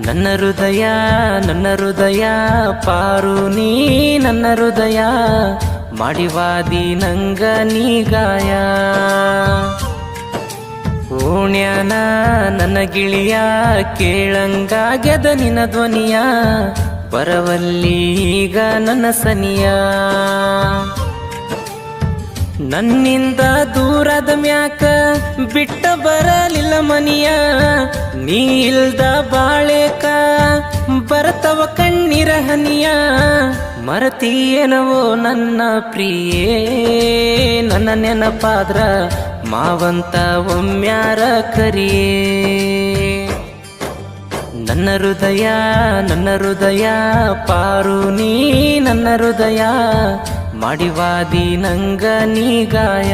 ನನ್ನ ಹೃದಯ ಪಾರು ನೀ ನನ್ನ ಹೃದಯ ಮಾಡಿವಾದಿ ನಂಗ ನೀ ಗಾಯ ಓಣ್ಯಾನ ನನ್ನ ಗಿಳಿಯ ಕೇಳಂಗಾಗ್ಯದ ನಿನ್ನ ಧ್ವನಿಯ ಬರವಲ್ಲಿ ಈಗ ನನ್ನ ಸನಿಯ ನನ್ನಿಂದ ದೂರದ ಮ್ಯಾಕ ಬಿಟ್ಟ ಬರಲಿಲ್ಲ ಮನಿಯ ನೀ ಇಲ್ದ ಬಾಳೆಕ ಬರ್ತವ ಕಣ್ಣೀರ ಹನಿಯ ಮರತೀಯನವೋ ನನ್ನ ಪ್ರಿಯೇ ನನ್ನ ನೆನಪಾದ್ರ ಮಾವಂತ ಒಮ್ಮ್ಯಾರ ಕರಿಯೇ ನನ್ನ ಹೃದಯ ಪಾರು ನೀ ನನ್ನ ಹೃದಯ ಮಾಡಿವಾದಿ ನಂಗ ನೀ ಗಾಯ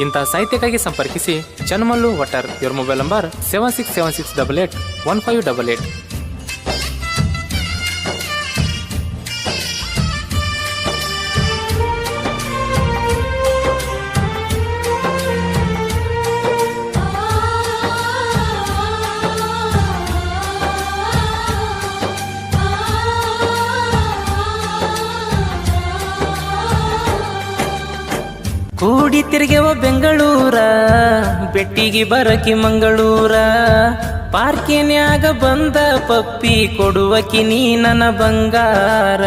ಇಂಥ ಸಾಹಿತ್ಯಕ್ಕಾಗಿ ಸಂಪರ್ಕಿಸಿ ಚನ್ಮಲ್ಲು ವಟರ್. ಇವರ ಮೊಬೈಲ್ ನಂಬರ್ 7676881588. ಕೂಡಿ ತಿರುಗೆವ ಬೆಂಗಳೂರ ಬೆಟ್ಟಿಗೆ ಬರಕಿ ಮಂಗಳೂರ ಪಾರ್ಕಿನ್ಯಾಗ ಬಂದ ಪಪ್ಪಿ ಕೊಡುವಕಿ ನೀ ನನ್ನ ಬಂಗಾರ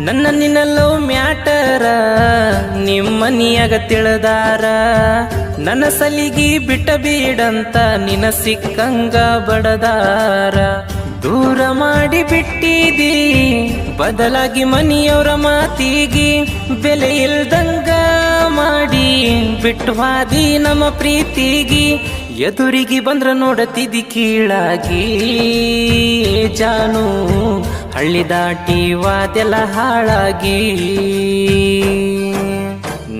ನನ್ನ ನಿನ್ನ ಲವ್ ಮ್ಯಾಟರ ನಿಮ್ಮನಿಯಾಗ ತಿಳಿದಾರ ನನ್ನ ಸಲಿಗಿ ಬಿಟ್ಟ ಬೀಡಂತ ನಿನ್ನ ಸಿಕ್ಕಂಗ ಬಡದಾರ ದೂರ ಮಾಡಿ ಬಿಟ್ಟಿದಿ ಬದಲಾಗಿ ಮನಿಯವರ ಮಾತಿಗಿ ಬೆಲೆ ಇಲ್ದಂಗ ಮಾಡಿ ಬಿಟ್ಟು ಹಾದಿ ನಮ್ಮ ಪ್ರೀತಿಗಿ ಎದುರಿಗೆ ಬಂದ್ರ ನೋಡತಿದಿ ಕೀಳಾಗಿ ಜಾನು ಹಳ್ಳಿ ದಾಟಿ ವಾದೆಲ್ಲ ಹಾಳಾಗಿ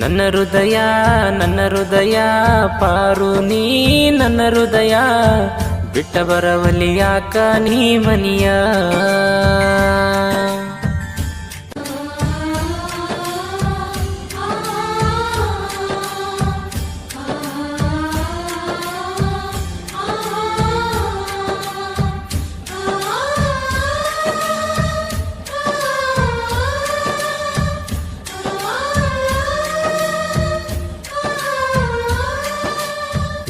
ನನ್ನ ಹೃದಯ ಪಾರು ನೀ ನನ್ನ ಹೃದಯ ಬಿಟ್ಟ ಬರವಲಿ ಯಾಕ ನೀ ಮನಿಯ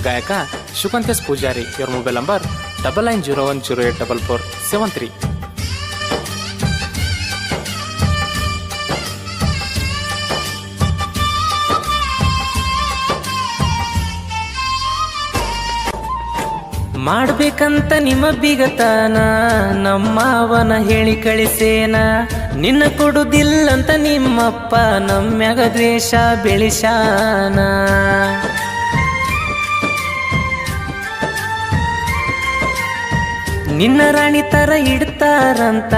ಗಾಯಕ ಶುಕಂತೇಶ್ ಪೂಜಾರಿ. ಇವರ ಮೊಬೈಲ್ ನಂಬರ್ 9901084473. ಮಾಡ್ಬೇಕಂತ ನಿಮ್ಮ ಬಿಗತಾನ ನಮ್ಮವನ ಹೇಳಿ ಕಳಿಸೇನ ನಿನ್ನ ಕೊಡುದಿಲ್ಲಂತ ನಿಮ್ಮಪ್ಪ ನಮ್ಮ್ಯಾಗ ದ್ವೇಷ ಬೆಳಿಸಾನ ನಿನ್ನ ರಾಣಿ ತರ ಇಡ್ತಾರಂತ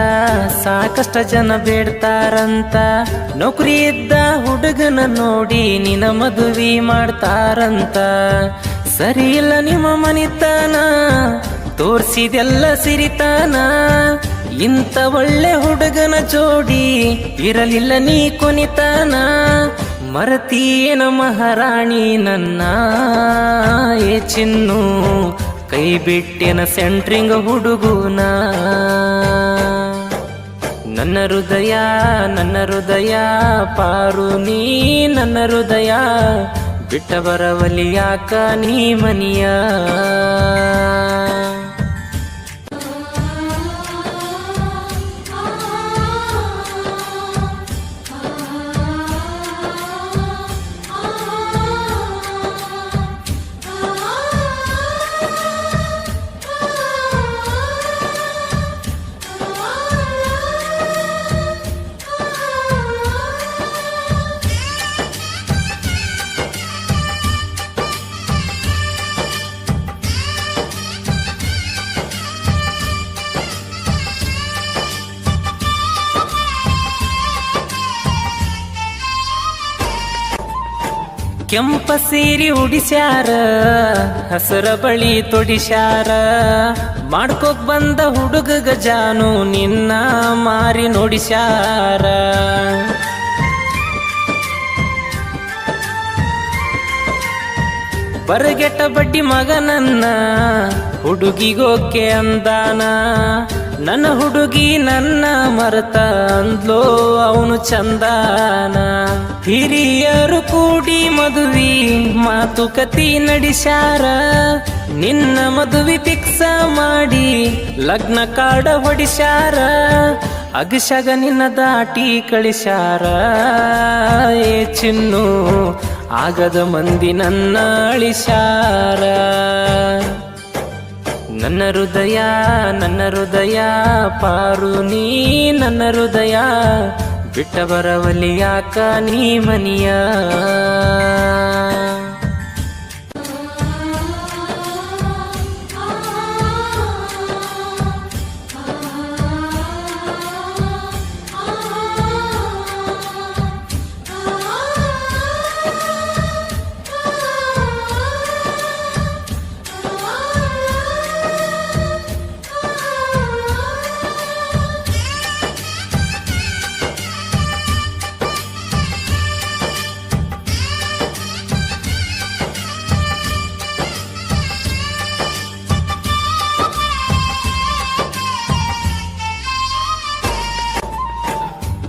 ಸಾಕಷ್ಟ ಜನ ಬೇಡ್ತಾರಂತ ನೌಕರಿ ಇದ್ದ ಹುಡುಗನ ನೋಡಿ ನಿನ್ನ ಮದುವೆ ಮಾಡ್ತಾರಂತ ಸರಿ ಇಲ್ಲ ನಿಮ್ಮ ಮನಿತನ ತೋರ್ಸಿದೆಲ್ಲ ಸಿರಿತಾನ ಇಂಥ ಒಳ್ಳೆ ಹುಡುಗನ ಜೋಡಿ ಇರಲಿಲ್ಲ ನೀ ಕೊನಿತಾನ ಮರತೀಯನ ಮಹಾರಾಣಿ ನನ್ನ ಏ ಚಿನ್ನು ಕೈ ಬಿಟ್ಟೆನ ಸೆಂಟ್ರಿಂಗ್ ಹುಡುಗುನ ನನ್ನ ಹೃದಯ ಪಾರು ನೀ ನನ್ನ ಹೃದಯ ಬಿಟ್ಟ ಬರವಲಿ ಯಾಕ ನೀ ಮನಿಯ ಕೆಂಪ ಸೀರಿ ಉಡಿಸ್ಯಾರ ಹಸರ ಬಳಿ ತೊಡಿಸ್ಯಾರ ಮಾಡ್ಕೋಕ್ ಬಂದ ಹುಡುಗ ಗಜಾನು ನಿನ್ನ ಮಾರಿ ನೋಡಿಸ್ಯಾರ ಬರಗೆಟ್ಟ ಬಡ್ಡಿ ಮಗನನ್ನ ಹುಡುಗಿಗೋಕೆ ಅಂದಾನ ನನ್ನ ಹುಡುಗಿ ನನ್ನ ಮರತ ಅಂದ್ಲೋ ಅವನು ಚಂದಾನ ಹಿರಿಯರು ಕೂಡಿ ಮದುವಿ ಮಾತುಕತೆ ನಡೆಸ್ಯಾರ ನಿನ್ನ ಮದುವೆ ಫಿಕ್ಸ ಮಾಡಿ ಲಗ್ನ ಕಾಡ ಹೊಡಿಸ್ಯಾರ ಅಗಶಗ ನಿನ್ನ ದಾಟಿ ಕಳಿಸ್ಯಾರ ಏ ಚಿನ್ನು ಆಗದ ಮಂದಿ ನನ್ನ ಅಳಿಸ್ಯಾರ ನನ್ನ ಹೃದಯ ಪಾರು ನೀ ನನ್ನ ಹೃದಯ ಬಿಟ್ಟ ಬರವಲಿ ಯಾಕ ನೀ ಮನಿಯ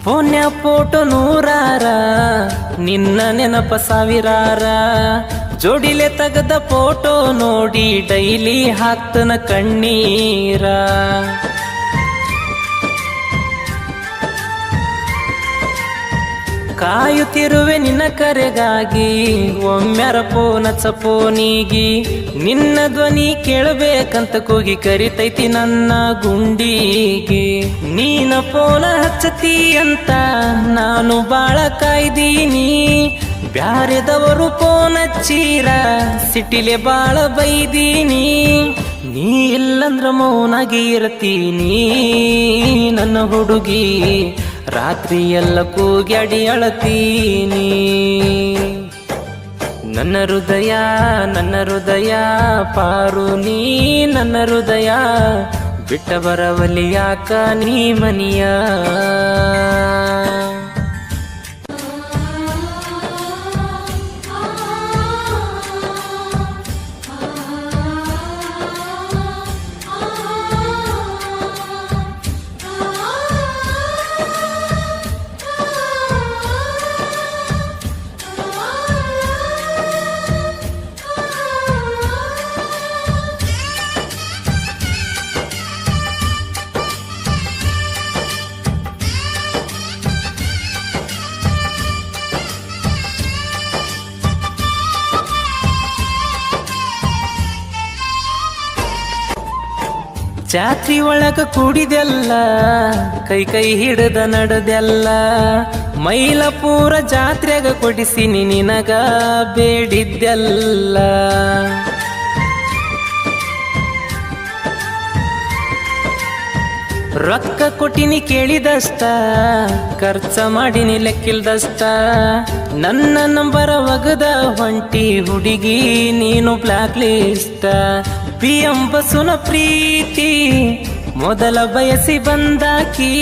ಫೋನ್ಯ ಫೋಟೋ ನೂರಾರ ನಿನ್ನ ನೆನಪ ಸಾವಿರಾರ ಜೋಡಿಲೆ ತೆಗೆದ ಫೋಟೋ ನೋಡಿ ಡೈಲಿ ಹಾಕ್ತನ ಕಣ್ಣೀರ ಕಾಯುತ್ತಿರುವೆ ನಿನ್ನ ಕರೆಗಾಗಿ ಒಮ್ಮೆರ ಫೋನ ಚಪೋನಿಗಿ ನಿನ್ನ ಧ್ವನಿ ಕೇಳಬೇಕಂತ ಕೂಗಿ ಕರಿತೈತಿ ನನ್ನ ಗುಂಡಿಗೆ ನೀನ ಫೋನ ಹಚ್ಚತಿ ಅಂತ ನಾನು ಬಾಳ ಕಾಯ್ದೀನಿ ಬ್ಯಾರೆದವರು ಫೋನ್ ಹಚ್ಚೀರ ಸಿಟಿಲೆ ಬಾಳ ಬೈದೀನಿ ನೀ ಇಲ್ಲಂದ್ರ ಮೌನಾಗಿ ಇರ್ತೀನಿ ನನ್ನ ಹುಡುಗಿ ರಾತ್ರಿ ಎಲ್ಲ ಕೂಗ್ಯಾಡಿ ಅಳತೀನಿ ನನ್ನ ಹೃದಯ ಪಾರು ನೀ ನನ್ನ ಹೃದಯ ಬಿಟ್ಟ ಬರವಲಿ ಯಾಕ ನೀ ಮನಿಯ ಜಾತ್ರಿ ಒಳಗ ಕೂಡಿದೆಲ್ಲ ಕೈ ಹಿಡಿದ ನಡೆದೆಲ್ಲ ಮೈಲಪುರ ಜಾತ್ರೆಗ ಕೊಡಿಸಿನಿ ನಿನಗ ಬೇಡಿದ್ದೆಲ್ಲ ರೊಕ್ಕ ಕೊಟ್ಟಿನಿ ಕೇಳಿದಷ್ಟ ಖರ್ಚ ಮಾಡಿನಿ ಲೆಕ್ಕಿಲ್ದಷ್ಟ ನನ್ನ ನಂಬರ ಒಗದ ಹೊಂಟಿ ಹುಡುಗಿ ನೀನು ಬ್ಲಾಕ್ ಲಿಸ್ಟ್ ಬಿಯಂಬಸುನ ಪ್ರೀತಿ ಮೊದಲ ಬಯಸಿ ಬಂದಾಕಿ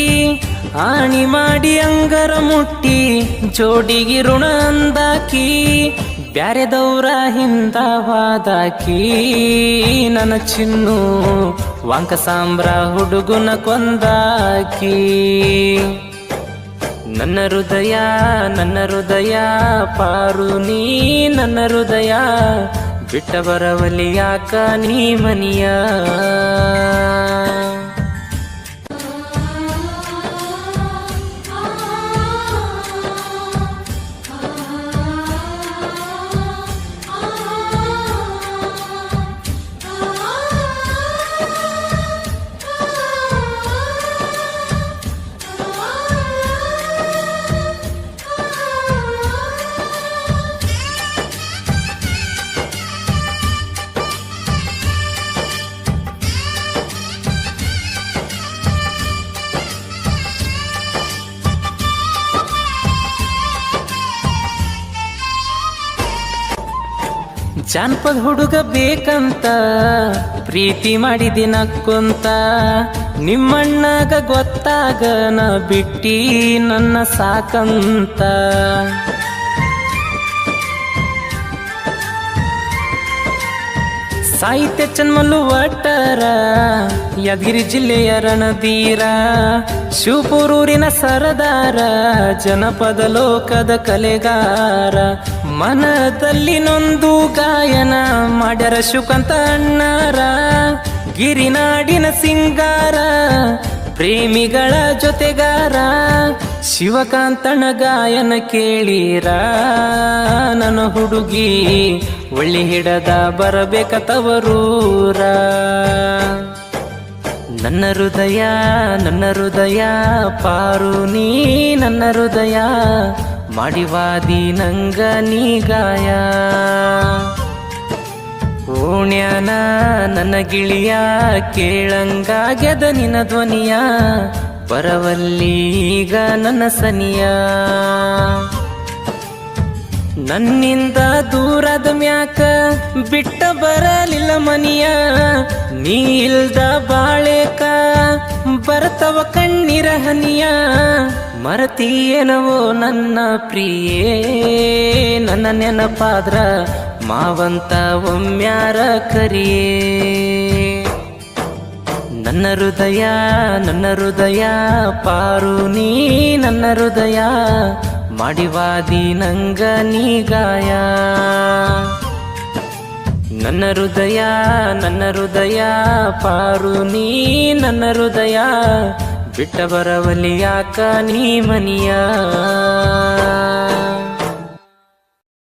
ಆಣಿ ಮಾಡಿ ಅಂಗರ ಮುಟ್ಟಿ ಜೋಡಿಗಿ ಋಣ ಅಂದಾಕಿ ಬ್ಯಾರೆದವ್ರ ಹಿಂದವಾದಾಕಿ ನನ್ನ ಚಿನ್ನು ವಾಂಕ ಸಾಂಬ್ರ ಹುಡುಗುನ ಕೊಂದಾಕಿ ನನ್ನ ಹೃದಯ ಪಾರು ನೀ ನನ್ನ ಹೃದಯ ಬಿಟ್ಟ ಬರವಲಿ ಯಾಕ ನೀ ಮನಿಯ ಜಾನಪದ ಹುಡುಗ ಬೇಕಂತ ಪ್ರೀತಿ ಮಾಡಿದಿನ ಕುಂತ ನಿಮ್ಮಣ್ಣಗ ಗೊತ್ತಾಗ ನಾ ಬಿಟ್ಟಿ ನನ್ನ ಸಾಕಂತ ಸಾಹಿತ್ಯ ಚನ್ಮಲ್ಲು ಒಟ್ಟಾರ ಯಾದಗಿರಿ ಜಿಲ್ಲೆಯ ರಣಧೀರ ಶಿವಪುರೂರಿನ ಸರದಾರ ಜನಪದ ಲೋಕದ ಕಲೆಗಾರ ಮನದಲ್ಲಿ ನೊಂದು ಗಾಯನ ಮಾಡ್ಯಾರ ಶಿವಕಾಂತ ಅಣ್ಣಾರ ಗಿರಿನಾಡಿನ ಸಿಂಗಾರ ಪ್ರೇಮಿಗಳ ಜೊತೆಗಾರ ಶಿವಕಾಂತನ ಗಾಯನ ಕೇಳಿರ ನನ್ನ ಹುಡುಗಿ ಒಳ್ಳಿ ಹಿಡದ ಬರಬೇಕ ತವರೂರ ನನ್ನ ಹೃದಯ ಪಾರು ನೀ ನನ್ನ ಹೃದಯ ಮಾಡಿವಾದಿ ನಂಗ ನೀ ಗಾಯ ಓಣ್ಯಾನ ನನ್ನ ಗಿಳಿಯ ಕೇಳಂಗಾಗ್ಯದ ನಿನ್ನ ಧ್ವನಿಯ ಬರವಲ್ಲೀಗ ನನ್ನ ಸನಿಯ ನನ್ನಿಂದ ದೂರದ ಮ್ಯಾಕ ಬಿಟ್ಟ ಬರಲಿಲ್ಲ ಮನಿಯ ನೀ ಇಲ್ದ ಬಾಳೆಕ ಬರ್ತವ ಕಣ್ಣೀರ ಹನಿಯ ಮರತೀಯನವೋ ನನ್ನ ಪ್ರಿಯೇ ನನ್ನ ನೆನಪಾದ್ರ ಮಾವಂತ ಒಮ್ಮ್ಯಾರ ಕರಿಯೇ ನನ್ನ ಹೃದಯ ಪಾರು ನೀ ನನ್ನ ಹೃದಯ ಮಾಡಿವಾದಿ ನಂಗ ನೀ ಗಾಯ ನನ್ನ ಹೃದಯ ಪಾರು ನೀ ನನ್ನ ಹೃದಯ ಬಿಟ್ಟ ಬರವಲಿ ಯಾಕ ನೀ ಮನಿಯ